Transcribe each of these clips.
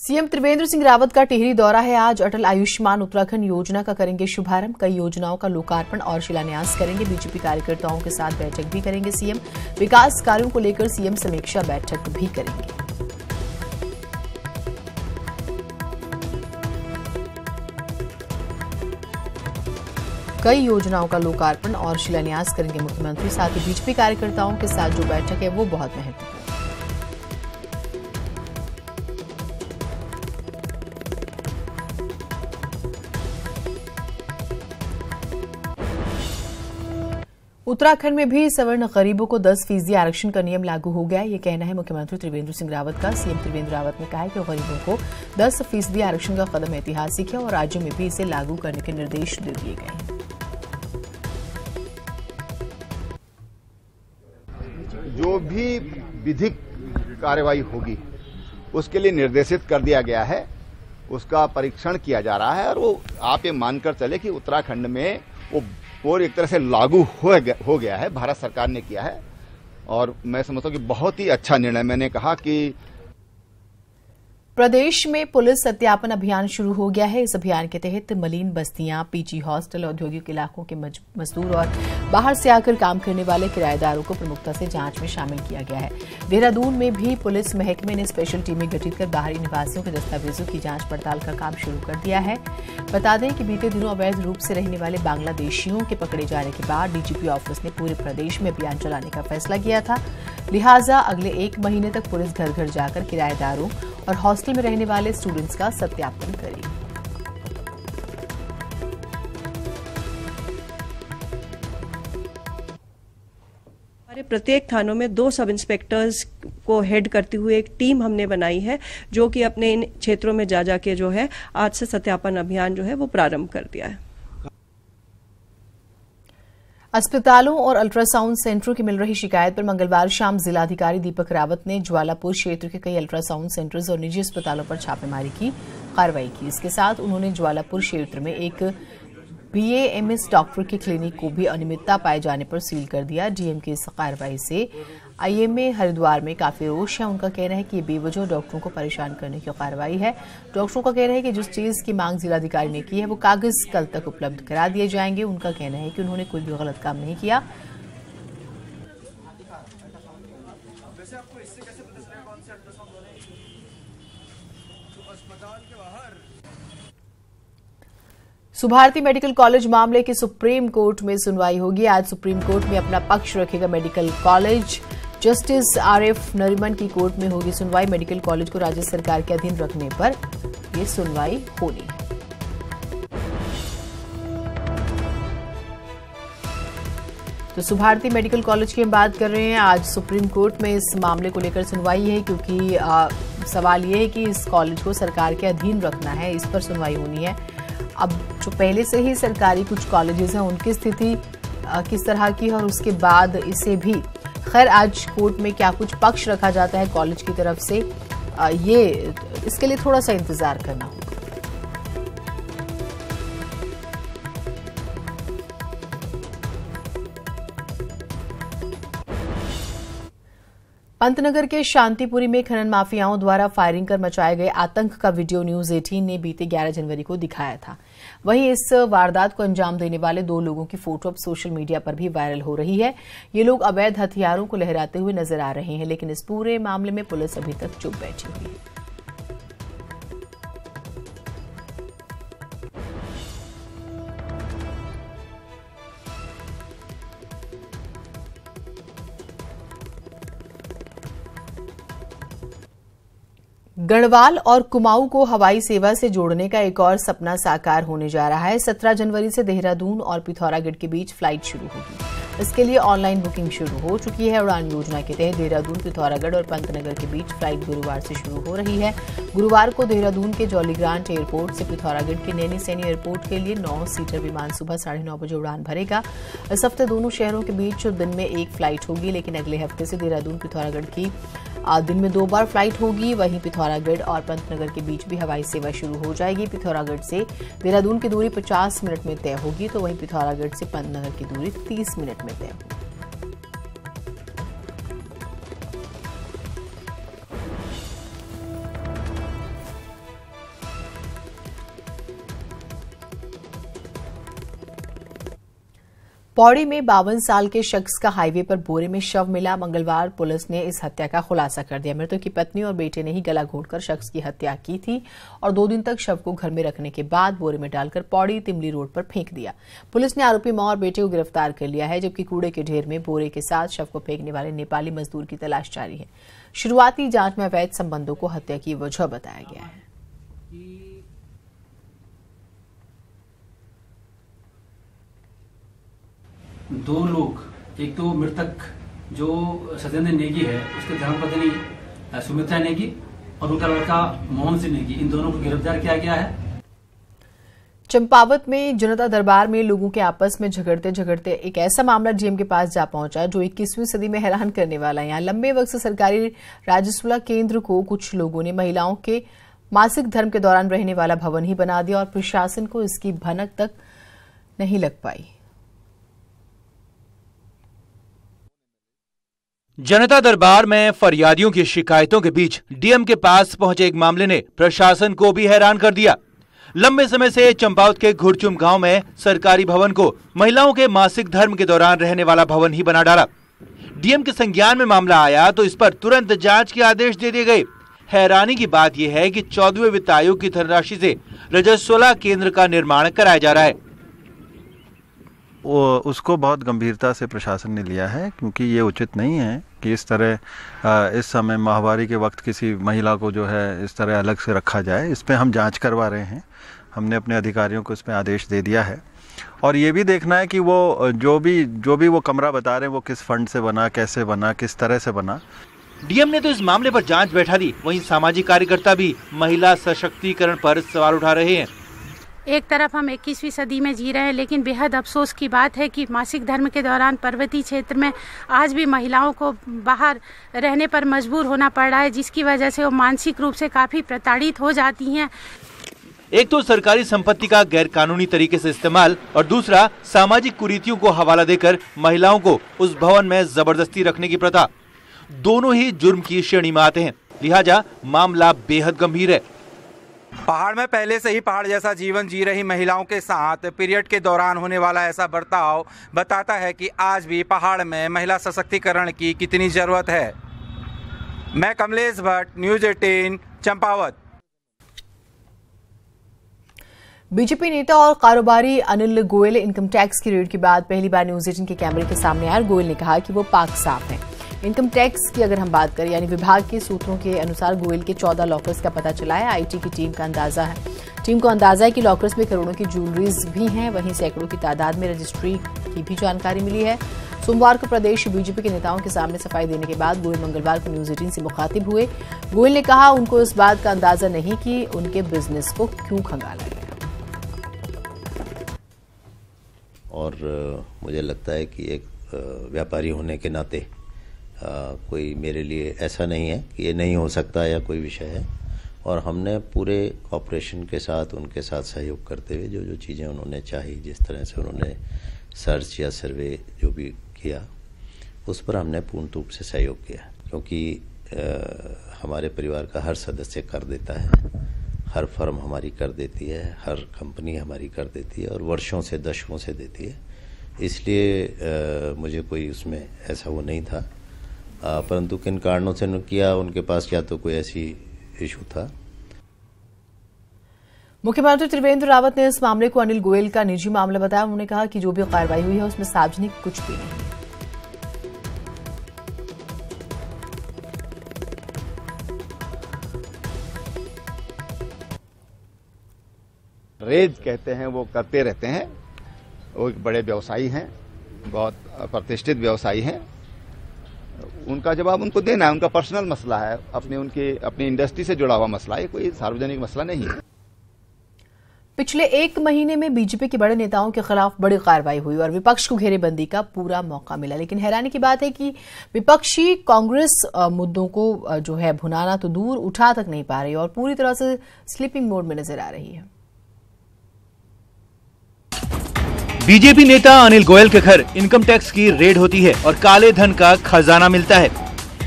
CM Trivendra Singh Rawat का टिहरी दौरा है आज। अटल आयुष्मान उत्तराखंड योजना का करेंगे शुभारंभ। कई योजनाओं का लोकार्पण और शिलान्यास करेंगे। बीजेपी कार्यकर्ताओं के साथ बैठक भी करेंगे सीएम। विकास कार्यों को लेकर सीएम समीक्षा बैठक भी करेंगे। कई योजनाओं का लोकार्पण और शिलान्यास करेंगे मुख्यमंत्री। साथ ही बीजेपी कार्यकर्ताओं के साथ जो बैठक है वो बहुत महत्वपूर्ण। उत्तराखंड में भी सवर्ण गरीबों को 10% आरक्षण का नियम लागू हो गया है। ये कहना है मुख्यमंत्री त्रिवेंद्र सिंह रावत का। सीएम त्रिवेंद्र रावत ने कहा है कि गरीबों को 10% आरक्षण का कदम ऐतिहासिक है और राज्यों में भी इसे लागू करने के निर्देश दे दिए गए हैं। जो भी विधिक कार्रवाई होगी उसके लिए निर्देशित कर दिया गया है, उसका परीक्षण किया जा रहा है और वो आप ये मानकर चले कि उत्तराखंड में वो एक तरह से लागू हो गया है, भारत सरकार ने किया है और मैं समझता हूं कि बहुत ही अच्छा निर्णय। मैंने कहा कि प्रदेश में पुलिस सत्यापन अभियान शुरू हो गया है। इस अभियान के तहत मलिन बस्तियां, पीजी हॉस्टल, औद्योगिक इलाकों के मजदूर और बाहर से आकर काम करने वाले किराएदारों को प्रमुखता से जांच में शामिल किया गया है। देहरादून में भी पुलिस महकमे ने स्पेशल टीमें गठित कर बाहरी निवासियों के दस्तावेजों की जांच पड़ताल का काम शुरू कर दिया है। बता दें कि बीते दिनों अवैध रूप से रहने वाले बांग्लादेशियों के पकड़े जाने के बाद डीजीपी ऑफिस ने पूरे प्रदेश में अभियान चलाने का फैसला किया था। लिहाजा अगले 1 महीने तक पुलिस घर घर जाकर किराएदारों और हॉस्टल में रहने वाले स्टूडेंट्स का सत्यापन करेगी। हमारे प्रत्येक थानों में 2 सब इंस्पेक्टर्स को हेड करती हुई एक टीम हमने बनाई है, जो कि अपने इन क्षेत्रों में जा जाके जो है आज से सत्यापन अभियान जो है वो प्रारंभ कर दिया है। अस्पतालों और अल्ट्रासाउंड सेंटरों की मिल रही शिकायत पर मंगलवार शाम जिलाधिकारी दीपक रावत ने ज्वालापुर क्षेत्र के कई अल्ट्रासाउंड सेंटर्स और निजी अस्पतालों पर छापेमारी की कार्रवाई की। इसके साथ उन्होंने ज्वालापुर क्षेत्र में एक BAMS डॉक्टर की क्लिनिक को भी अनियमितता पाए जाने पर सील कर दिया। डीएम की इस कार्रवाई से IMA हरिद्वार में काफी रोष है। उनका कहना है कि ये बेवजह डॉक्टरों को परेशान करने की कार्रवाई है। डॉक्टरों का कहना है कि जिस चीज की मांग जिलाधिकारी ने की है वो कागज कल तक उपलब्ध करा दिए जाएंगे। उनका कहना है कि उन्होंने कोई भी गलत काम नहीं किया। सुभारती मेडिकल कॉलेज मामले की सुप्रीम कोर्ट में सुनवाई होगी। आज सुप्रीम कोर्ट में अपना पक्ष रखेगा medical college. Justice RF Nariman की कोर्ट में होगी सुनवाई। मेडिकल कॉलेज को राज्य सरकार के अधीन रखने पर यह सुनवाई होनी है। तो सुभारती मेडिकल कॉलेज की हम बात कर रहे हैं। आज सुप्रीम कोर्ट में इस मामले को लेकर सुनवाई है, क्योंकि सवाल यह है कि इस कॉलेज को सरकार के अधीन रखना है, इस पर सुनवाई होनी है। अब जो पहले से ही सरकारी कुछ कॉलेजेस हैं उनकी स्थिति किस तरह की है और उसके बाद इसे भी खैर आज कोर्ट में क्या कुछ पक्ष रखा जाता है कॉलेज की तरफ से, ये इसके लिए थोड़ा सा इंतजार करना होगा। पंतनगर के शांतिपुरी में खनन माफियाओं द्वारा फायरिंग कर मचाए गए आतंक का वीडियो न्यूज 18 ने बीते 11 जनवरी को दिखाया था। वहीं इस वारदात को अंजाम देने वाले 2 लोगों की फोटो अब सोशल मीडिया पर भी वायरल हो रही है। ये लोग अवैध हथियारों को लहराते हुए नजर आ रहे हैं, लेकिन इस पूरे मामले में पुलिस अभी तक चुप बैठी हुई है। गढ़वाल और कुमाऊं को हवाई सेवा से जोड़ने का एक और सपना साकार होने जा रहा है। 17 जनवरी से देहरादून और पिथौरागढ़ के बीच फ्लाइट शुरू होगी। इसके लिए ऑनलाइन बुकिंग शुरू हो चुकी है। उड़ान योजना के तहत देहरादून, पिथौरागढ़ और पंतनगर के बीच फ्लाइट गुरुवार से शुरू हो रही है। गुरुवार को देहरादून के जौलीग्रांट एयरपोर्ट से पिथौरागढ़ के नैनी सैनी एयरपोर्ट के लिए 9 सीटर विमान सुबह 9:30 बजे उड़ान भरेगा। इस हफ्ते दोनों शहरों के बीच दिन में एक फ्लाइट होगी, लेकिन अगले हफ्ते से देहरादून पिथौरागढ़ की दिन में 2 बार फ्लाइट होगी। वहीं पिथौरागढ़ और पंतनगर के बीच भी हवाई सेवा शुरू हो जाएगी। पिथौरागढ़ से देहरादून की दूरी 50 मिनट में तय होगी, तो वहीं पिथौरागढ़ से पंतनगर की दूरी 30 मिनट में तय होगी। पौड़ी में 52 साल के शख्स का हाईवे पर बोरे में शव मिला। मंगलवार पुलिस ने इस हत्या का खुलासा कर दिया। मृतक की पत्नी और बेटे ने ही गला घोंटकर शख्स की हत्या की थी और 2 दिन तक शव को घर में रखने के बाद बोरे में डालकर पौड़ी तिमली रोड पर फेंक दिया। पुलिस ने आरोपी मां और बेटे को गिरफ्तार कर लिया है, जबकि कूड़े के ढेर में बोरे के साथ शव को फेंकने वाले नेपाली मजदूर की तलाश जारी है। शुरुआती जांच में अवैध संबंधों को हत्या की वजह बताया गया है। दो लोग, एक तो मृतक जो सत्येंद्र नेगी है, उसके धर्मपत्नी सुमित्रा नेगी और उनका लड़का मोहन सिंह नेगी, इन दोनों को गिरफ्तार किया गया है। चंपावत में जनता दरबार में लोगों के आपस में झगड़ते एक ऐसा मामला डीएम के पास जा पहुंचा जो 21वीं सदी में हैरान करने वाला है। यहाँ लंबे वक्त से सरकारी राजस्व केंद्र को कुछ लोगों ने महिलाओं के मासिक धर्म के दौरान रहने वाला भवन ही बना दिया और प्रशासन को इसकी भनक तक नहीं लग पाई। जनता दरबार में फरियादियों की शिकायतों के बीच डीएम के पास पहुंचे एक मामले ने प्रशासन को भी हैरान कर दिया। लंबे समय से चंपावत के घुड़चुम गांव में सरकारी भवन को महिलाओं के मासिक धर्म के दौरान रहने वाला भवन ही बना डाला। डीएम के संज्ञान में मामला आया तो इस पर तुरंत जांच के आदेश दे दिए गए। हैरानी की बात यह है कि 14वें वित्त आयोग की धनराशि से रजस्वला केंद्र का निर्माण कराया जा रहा है। उसको बहुत गंभीरता से प्रशासन ने लिया है, क्योंकि ये उचित नहीं है कि इस तरह इस समय माहवारी के वक्त किसी महिला को जो है इस तरह अलग से रखा जाए। इस पे हम जांच करवा रहे हैं। हमने अपने अधिकारियों को इस पे आदेश दे दिया है और ये भी देखना है कि वो जो भी वो कमरा बता रहे हैं वो किस फंड से बना, कैसे बना, किस तरह से बना। डीएम ने तो इस मामले पर जांच बैठा दी, वहीं सामाजिक कार्यकर्ता भी महिला सशक्तिकरण पर सवाल उठा रहे हैं। एक तरफ हम 21वीं सदी में जी रहे हैं, लेकिन बेहद अफसोस की बात है कि मासिक धर्म के दौरान पर्वतीय क्षेत्र में आज भी महिलाओं को बाहर रहने पर मजबूर होना पड़ रहा है, जिसकी वजह से वो मानसिक रूप से काफी प्रताड़ित हो जाती हैं। एक तो सरकारी संपत्ति का गैर कानूनी तरीके से इस्तेमाल और दूसरा सामाजिक कुरीतियों को हवाला देकर महिलाओं को उस भवन में जबरदस्ती रखने की प्रथा। दोनों ही जुर्म की श्रेणी में आते हैं, लिहाजा मामला बेहद गंभीर है। पहाड़ में पहले से ही पहाड़ जैसा जीवन जी रही महिलाओं के साथ पीरियड के दौरान होने वाला ऐसा बर्ताव बताता है कि आज भी पहाड़ में महिला सशक्तिकरण की कितनी जरूरत है। मैं कमलेश भट्ट, न्यूज़ 18 चंपावत। बीजेपी नेता और कारोबारी अनिल गोयल इनकम टैक्स की रेड के बाद पहली बार न्यूज़ 18 के कैमरे के सामने आए। गोयल ने कहा कि वो पाक साफ हैं। इनकम टैक्स की अगर हम बात करें, यानी विभाग के सूत्रों के अनुसार गोयल के 14 लॉकर्स का पता चला है। आईटी की टीम को अंदाजा है कि लॉकर्स में करोड़ों की ज्वेलरीज भी हैं, वहीं सैकड़ों की तादाद में रजिस्ट्री की भी जानकारी मिली है। सोमवार को प्रदेश बीजेपी के नेताओं के सामने सफाई देने के बाद गोयल मंगलवार को न्यूज़ 18 से मुखातिब हुए। गोयल ने कहा उनको इस बात का अंदाजा नहीं कि उनके बिजनेस को क्यों खंगाला गया। और मुझे लगता है कि एक व्यापारी होने के नाते कोई मेरे लिए ऐसा नहीं है कि ये नहीं हो सकता या कोई विषय है, और हमने पूरे कॉपरेशन के साथ उनके साथ सहयोग करते हुए जो चीज़ें उन्होंने चाही, जिस तरह से उन्होंने सर्च या सर्वे जो भी किया, उस पर हमने पूर्ण रूप से सहयोग किया। क्योंकि हमारे परिवार का हर सदस्य कर देता है, हर फर्म हमारी कर देती है, हर कंपनी हमारी कर देती है और वर्षों से दशकों से देती है। इसलिए मुझे कोई उसमें ऐसा वो नहीं था, परंतु किन कारणों से न किया, उनके पास क्या तो कोई ऐसी इशू था। मुख्यमंत्री त्रिवेंद्र रावत ने इस मामले को अनिल गोयल का निजी मामला बताया। उन्होंने कहा कि जो भी कार्रवाई हुई है उसमें सार्वजनिक कुछ भी नहीं है। रेज कहते हैं वो करते रहते हैं। वो एक बड़े व्यवसायी हैं, बहुत प्रतिष्ठित व्यवसायी हैं। उनका जवाब उनको देना है, उनका पर्सनल मसला है, अपनी इंडस्ट्री से जुड़ा हुआ मसला है, कोई सार्वजनिक मसला नहीं है। पिछले 1 महीने में बीजेपी के बड़े नेताओं के खिलाफ बड़ी कार्रवाई हुई और विपक्ष को घेरेबंदी का पूरा मौका मिला। लेकिन हैरानी की बात है कि विपक्षी कांग्रेस मुद्दों को जो है भुनाना तो दूर, उठा तक नहीं पा रही और पूरी तरह से स्लीपिंग मोड में नजर आ रही है। बीजेपी नेता अनिल गोयल के घर इनकम टैक्स की रेड होती है और काले धन का खजाना मिलता है।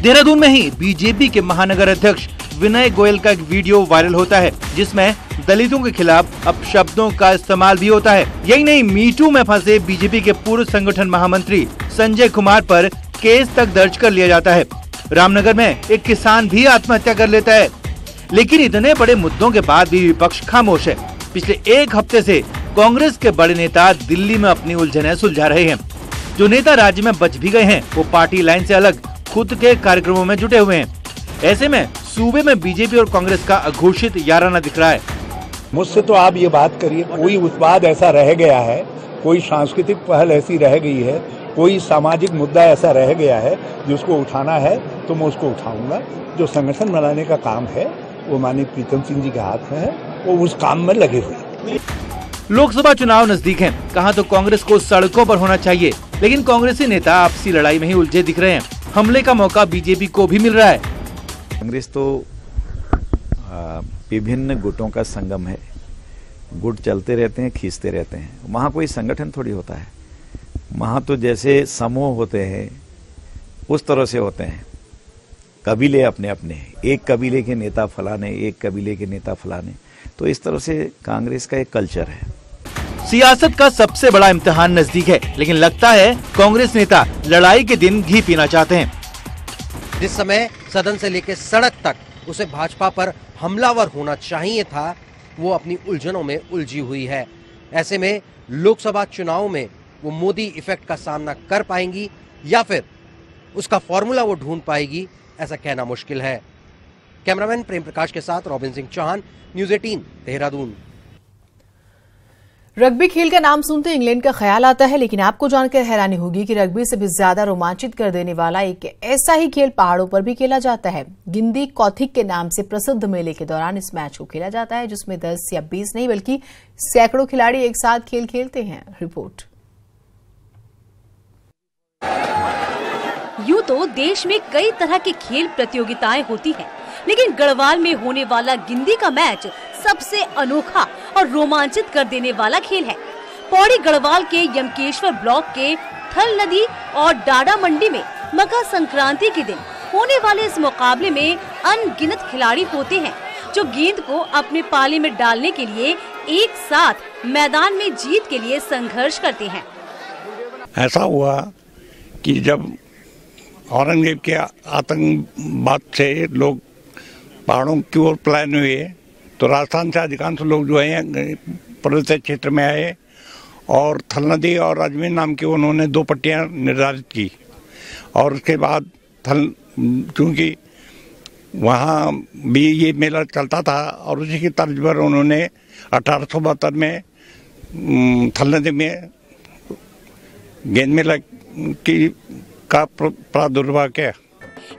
देहरादून में ही बीजेपी के महानगर अध्यक्ष विनय गोयल का एक वीडियो वायरल होता है, जिसमें दलितों के खिलाफ अपशब्दों का इस्तेमाल भी होता है। यही नहीं, मीटू में फंसे बीजेपी के पूर्व संगठन महामंत्री संजय कुमार पर केस तक दर्ज कर लिया जाता है। रामनगर में एक किसान भी आत्महत्या कर लेता है। लेकिन इतने बड़े मुद्दों के बाद भी विपक्ष खामोश है। पिछले एक हफ्ते से कांग्रेस के बड़े नेता दिल्ली में अपनी उलझनें सुलझा रहे हैं। जो नेता राज्य में बच भी गए हैं, वो पार्टी लाइन से अलग खुद के कार्यक्रमों में जुटे हुए हैं। ऐसे में सूबे में बीजेपी और कांग्रेस का अघोषित याराना दिख रहा है। मुझसे तो आप ये बात करिए, कोई उत्पाद ऐसा रह गया है, कोई सांस्कृतिक पहल ऐसी रह गई है, कोई सामाजिक मुद्दा ऐसा रह गया है जिसको उठाना है तो मैं उसको उठाऊंगा। जो संगठन बनाने का काम है वो माननीय प्रीतम सिंह जी के हाथ में है, वो उस काम में लगे हुए। लोकसभा चुनाव नजदीक हैं, कहां तो कांग्रेस को सड़कों पर होना चाहिए, लेकिन कांग्रेसी नेता आपसी लड़ाई में ही उलझे दिख रहे हैं। हमले का मौका बीजेपी को भी मिल रहा है। कांग्रेस तो विभिन्न गुटों का संगम है। गुट चलते रहते हैं, खींचते रहते हैं। वहां कोई संगठन थोड़ी होता है। वहां तो जैसे समूह होते हैं उस तरह से होते हैं। कबीले अपने अपने, एक कबीले के नेता फलाने, एक कबीले के नेता फलाने। तो इस तरह से कांग्रेस का एक कल्चर है। सियासत का सबसे बड़ा इम्तिहान नजदीक है, लेकिन लगता है कांग्रेस नेता लड़ाई के दिन घी पीना चाहते हैं। जिस समय सदन से लेकर सड़क तक उसे भाजपा पर हमलावर होना चाहिए था, वो अपनी उलझनों में उलझी हुई है। ऐसे में लोकसभा चुनाव में वो मोदी इफेक्ट का सामना कर पाएंगी या फिर उसका फॉर्मूला वो ढूंढ पाएगी, ऐसा कहना मुश्किल है। कैमरामैन प्रेम प्रकाश के साथ Robin Singh Chauhan, news 18 Dehradun. Rugby खेल का नाम सुनते इंग्लैंड का ख्याल आता है, लेकिन आपको जानकर हैरानी होगी कि रग्बी से भी ज्यादा रोमांचित कर देने वाला एक ऐसा ही खेल पहाड़ों पर भी खेला जाता है। गिंदी कौथिग के नाम से प्रसिद्ध मेले के दौरान इस मैच को खेला जाता है, जिसमें 10 या 20 नहीं बल्कि सैकड़ों खिलाड़ी एक साथ खेल खेलते हैं। रिपोर्ट। यूं तो देश में कई तरह की खेल प्रतियोगिताएं होती हैं, लेकिन गढ़वाल में होने वाला गिंदी का मैच सबसे अनोखा और रोमांचित कर देने वाला खेल है। पौड़ी गढ़वाल के यमकेश्वर ब्लॉक के थल नदी और डाडा मंडी में मकर संक्रांति के दिन होने वाले इस मुकाबले में अनगिनत खिलाड़ी होते हैं, जो गेंद को अपने पाले में डालने के लिए एक साथ मैदान में जीत के लिए संघर्ष करते हैं। ऐसा हुआ कि जब औरंगजेब के आतंकवाद से लोग पहाड़ों की ओर पलायन हुए, तो राजस्थान से अधिकांश लोग जो है पर्वतीय क्षेत्र में आए और थल नदी और अजमेर नाम की उन्होंने 2 पट्टियां निर्धारित की। और उसके बाद चूंकि वहाँ भी ये मेला चलता था और उसी की तर्ज पर उन्होंने 1872 में थल नदी में गेंद मेला का प्रादुर्भाव किया।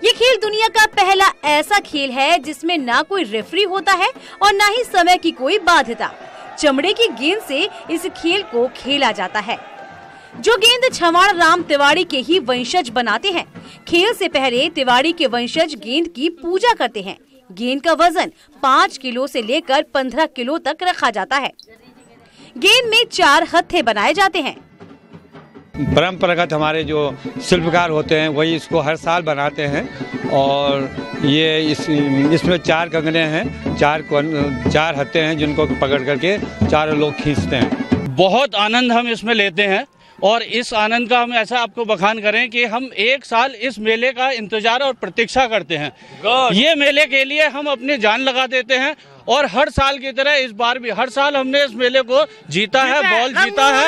ये खेल दुनिया का पहला ऐसा खेल है जिसमें ना कोई रेफरी होता है और ना ही समय की कोई बाध्यता। चमड़े की गेंद से इस खेल को खेला जाता है, जो गेंद छमाड़ राम तिवाड़ी के ही वंशज बनाते हैं। खेल से पहले तिवाड़ी के वंशज गेंद की पूजा करते हैं। गेंद का वजन 5 किलो से लेकर 15 किलो तक रखा जाता है। गेंद में 4 हत्थे बनाए जाते हैं। परंपरागत हमारे जो शिल्पकार होते हैं वही इसको हर साल बनाते हैं और ये इसमें 4 कंगने हैं, 4 हत्थे हैं जिनको पकड़ करके 4 लोग खींचते हैं। बहुत आनंद हम इसमें लेते हैं और इस आनंद का हम ऐसा आपको बखान करें कि हम 1 साल इस मेले का इंतजार और प्रतीक्षा करते हैं। ये मेले के लिए हम अपनी जान लगा देते हैं और हर साल की तरह इस बार भी हर साल हमने इस मेले को जीता है, बॉल जीता है।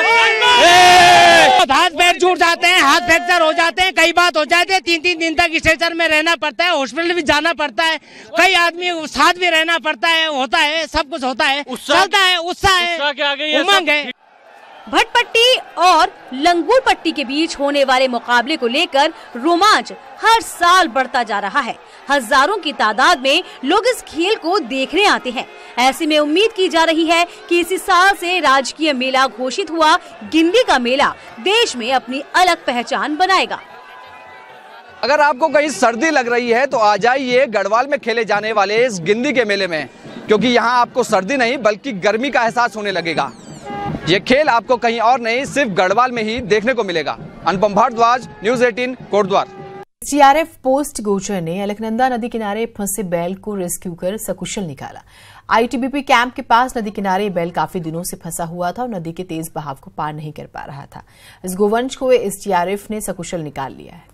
हाथ पैर जुड़ जाते हैं, हाथ फ्रैक्चर हो जाते हैं, कई बात हो जाती है। 3-3 दिन तक स्ट्रेचर में रहना पड़ता है, हॉस्पिटल भी जाना पड़ता है, कई आदमी साथ भी रहना पड़ता है, होता है, सब कुछ होता है, चलता है, उत्साह है, उमंग है। भटपट्टी और लंगूर पट्टी के बीच होने वाले मुकाबले को लेकर रोमांच हर साल बढ़ता जा रहा है। हजारों की तादाद में लोग इस खेल को देखने आते हैं। ऐसे में उम्मीद की जा रही है कि इसी साल से राजकीय मेला घोषित हुआ गिंदी का मेला देश में अपनी अलग पहचान बनाएगा। अगर आपको कहीं सर्दी लग रही है तो आ जाइए गढ़वाल में खेले जाने वाले इस गिंदी के मेले में, क्योंकि यहाँ आपको सर्दी नहीं बल्कि गर्मी का एहसास होने लगेगा। ये खेल आपको कहीं और नहीं, सिर्फ गढ़वाल में ही देखने को मिलेगा। Anupam Bhardwaj, news 18 Kotdwar. CRF post Gauchar ने अलकनंदा नदी किनारे फंसे बैल को रेस्क्यू कर सकुशल निकाला। आईटीबीपी कैंप के पास नदी किनारे बैल काफी दिनों से फंसा हुआ था और नदी के तेज बहाव को पार नहीं कर पा रहा था। इस गोवंश को एसडीआरएफ ने सकुशल निकाल लिया है।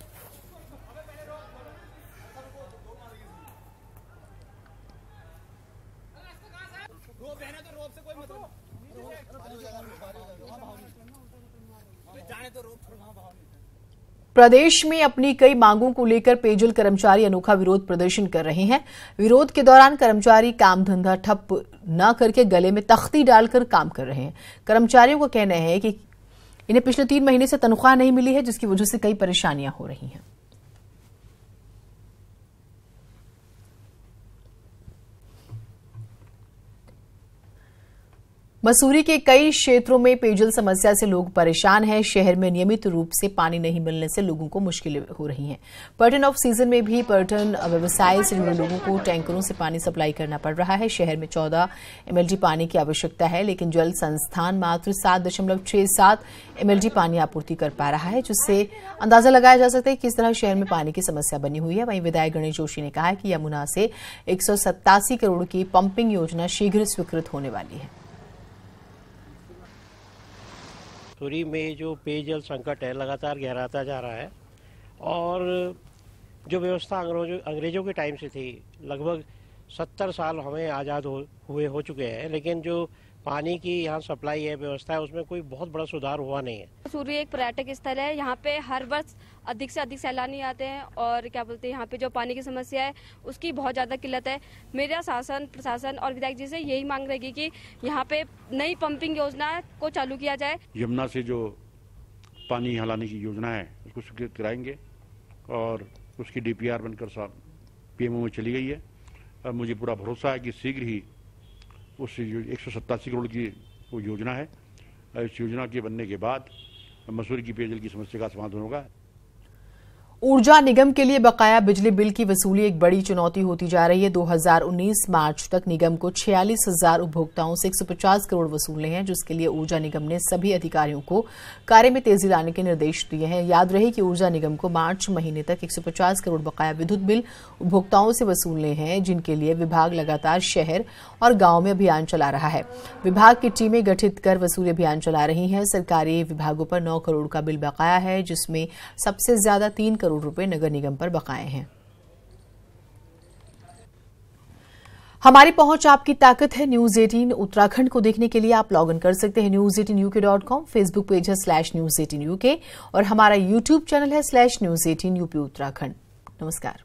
प्रदेश में अपनी कई मांगों को लेकर पेयजल कर्मचारी अनोखा विरोध प्रदर्शन कर रहे हैं। विरोध के दौरान कर्मचारी काम धंधा ठप न करके गले में तख्ती डालकर काम कर रहे हैं। कर्मचारियों का कहना है कि इन्हें पिछले 3 महीने से तनख्वाह नहीं मिली है, जिसकी वजह से कई परेशानियां हो रही हैं। मसूरी के कई क्षेत्रों में पेयजल समस्या से लोग परेशान हैं। शहर में नियमित रूप से पानी नहीं मिलने से लोगों को मुश्किलें हो रही हैं। पर्यटन ऑफ सीजन में भी पर्यटन व्यवसाय से जुड़े लोगों को टैंकरों से पानी सप्लाई करना पड़ रहा है। शहर में 14 एमएलडी पानी की आवश्यकता है, लेकिन जल संस्थान मात्र 7.67 एमएलडी पानी आपूर्ति कर पा रहा है, जिससे अंदाजा लगाया जा सकता है कि किस तरह शहर में पानी की समस्या बनी हुई है। वहीं विधायक गणेश जोशी ने कहा है कि यमुना से 187 करोड़ की पंपिंग योजना शीघ्र स्वीकृत होने वाली है। मसूरी में जो पेयजल संकट है लगातार गहराता जा रहा है और जो व्यवस्था अंग्रेजों के टाइम से थी, लगभग 70 साल हमें आज़ाद हुए हो चुके हैं, लेकिन जो पानी की यहाँ सप्लाई है, व्यवस्था है, उसमें कोई बहुत बड़ा सुधार हुआ नहीं है। मसूरी एक पर्यटक स्थल है, यहाँ पे हर वर्ष अधिक से अधिक सैलानी आते हैं और क्या बोलते हैं, यहाँ पे जो पानी की समस्या है उसकी बहुत ज़्यादा किल्लत है। मेरा शासन, प्रशासन और विधायक जी से यही मांग रहेगी कि यहाँ पे नई पंपिंग योजना को चालू किया जाए। यमुना से जो पानी यहाँ लाने की योजना है उसको स्वीकृत कराएंगे और उसकी डीपीआर बनकर पीएमओ में चली गई है। अब मुझे पूरा भरोसा है कि शीघ्र ही उस 187 करोड़ की वो योजना है, इस योजना के बनने के बाद मसूरी की पेयजल की समस्या का समाधान होगा। ऊर्जा निगम के लिए बकाया बिजली बिल की वसूली एक बड़ी चुनौती होती जा रही है। 2019 मार्च तक निगम को 46,000 उपभोक्ताओं से 150 करोड़ वसूलने हैं, जिसके लिए ऊर्जा निगम ने सभी अधिकारियों को कार्य में तेजी लाने के निर्देश दिए हैं। याद रहे कि ऊर्जा निगम को मार्च महीने तक 150 करोड़ बकाया विद्युत बिल उपभोक्ताओं से वसूलने हैं, जिनके लिए विभाग लगातार शहर और गांव में अभियान चला रहा है। विभाग की टीमें गठित कर वसूली अभियान चला रही हैं। सरकारी विभागों पर 9 करोड़ का बिल बकाया है, जिसमें सबसे ज्यादा 3 करोड़ रुपए नगर निगम पर बकाए हैं। हमारी पहुंच आपकी ताकत है। न्यूज 18 उत्तराखंड को देखने के लिए आप लॉग इन कर सकते हैं news18uk.com, फेसबुक पेज है /news18uk और हमारा यूट्यूब चैनल है /news18UP उत्तराखंड। नमस्कार।